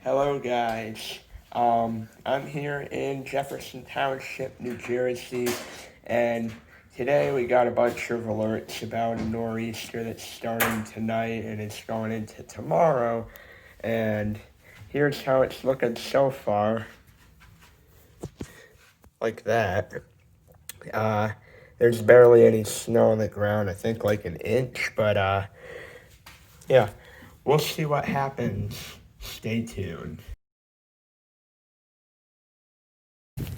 Hello guys. I'm here in Jefferson Township, New Jersey, and today we got a bunch of alerts about a nor'easter that's starting tonight and it's going into tomorrow. And here's how it's looking so far. Like that. Uh, there's barely any snow on the ground, I think like an inch, but yeah, we'll see what happens. Stay tuned.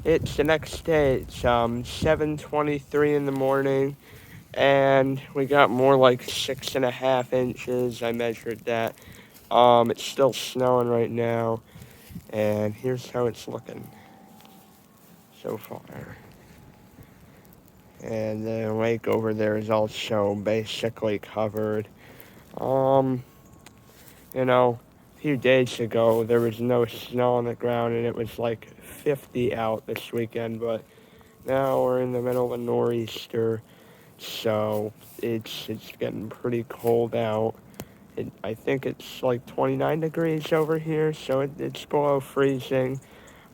It's the next day. It's 7:23 in the morning, and we got more like 6.5 inches. I measured that. It's still snowing right now, and here's how it's looking so far. And the lake over there is also basically covered. Um, a few days ago there was no snow on the ground, and it was like 50 out this weekend, but now we're in the middle of a nor'easter, so it's getting pretty cold out. I think it's like 29 degrees over here, so it's below freezing.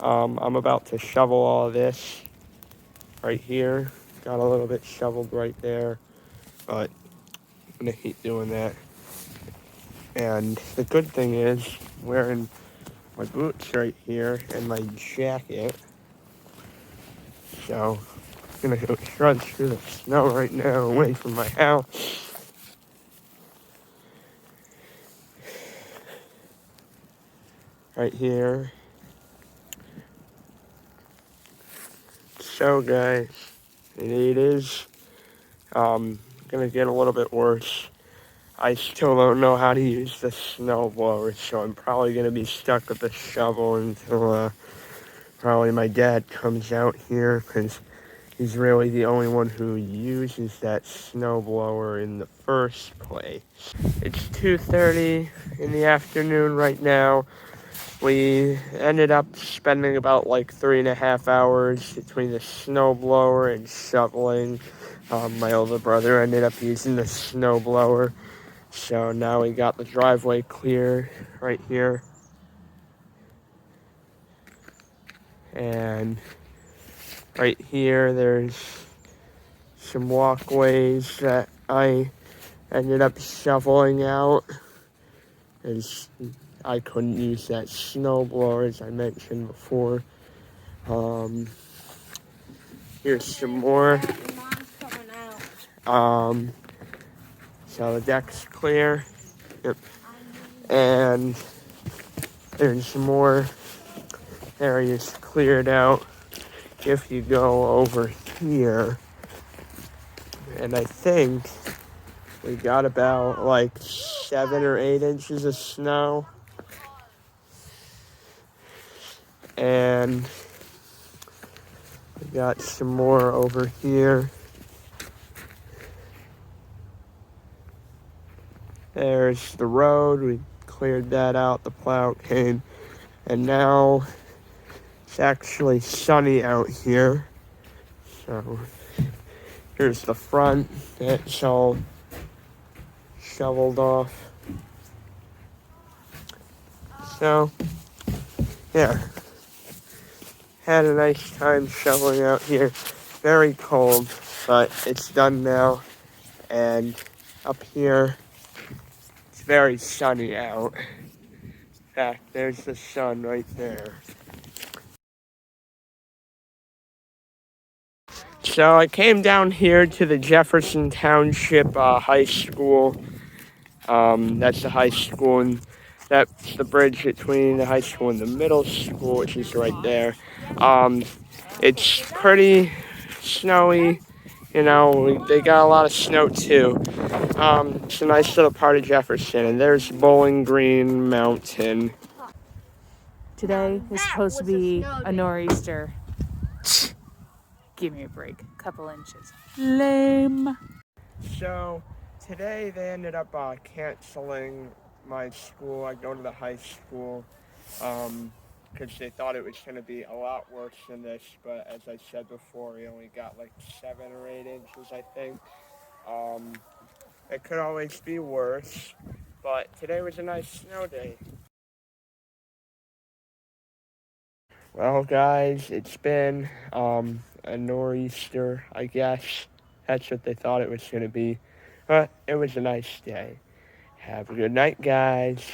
I'm about to shovel all this right here. Got a little bit shoveled right there, but I'm gonna keep doing that. And the good thing is, wearing my boots right here and my jacket, so I'm gonna go trudge through the snow right now away from my house. Right here. So guys, it is gonna get a little bit worse. I still don't know how to use the snowblower, so I'm probably gonna be stuck with the shovel until probably my dad comes out here, because he's really the only one who uses that snowblower in the first place. It's 2:30 in the afternoon right now. We ended up spending about like 3.5 hours between the snowblower and shoveling. My older brother ended up using the snowblower, so now we got the driveway clear right here. And right here, there's some walkways that I ended up shoveling out, as I couldn't use that snowblower, as I mentioned before. Here's some more. So the deck's clear. Yep. And there's some more areas cleared out if you go over here. And I think we got about like 7 or 8 inches of snow. And we got some more over here. There's the road. We cleared that out. The plow came. And now it's actually sunny out here. So here's the front. It's all shoveled off. So, yeah. Had a nice time shoveling out here. Very cold, but it's done now. And up here, it's very sunny out. In fact, there's the sun right there. So I came down here to the Jefferson Township High School. That's the high school, and that's the bridge between the high school and the middle school, which is right there. It's pretty snowy. They got a lot of snow too. It's a nice little part of Jefferson, and there's Bowling Green Mountain. Today is supposed to be a nor'easter. Give me a break. Couple inches. Lame. So today they ended up canceling my school. I go to the high school because they thought it was going to be a lot worse than this. But as I said before, we only got like 7 or 8 inches, I think. It could always be worse, but today was a nice snow day. Well, guys, it's been a nor'easter, I guess. That's what they thought it was going to be. But it was a nice day. Have a good night, guys.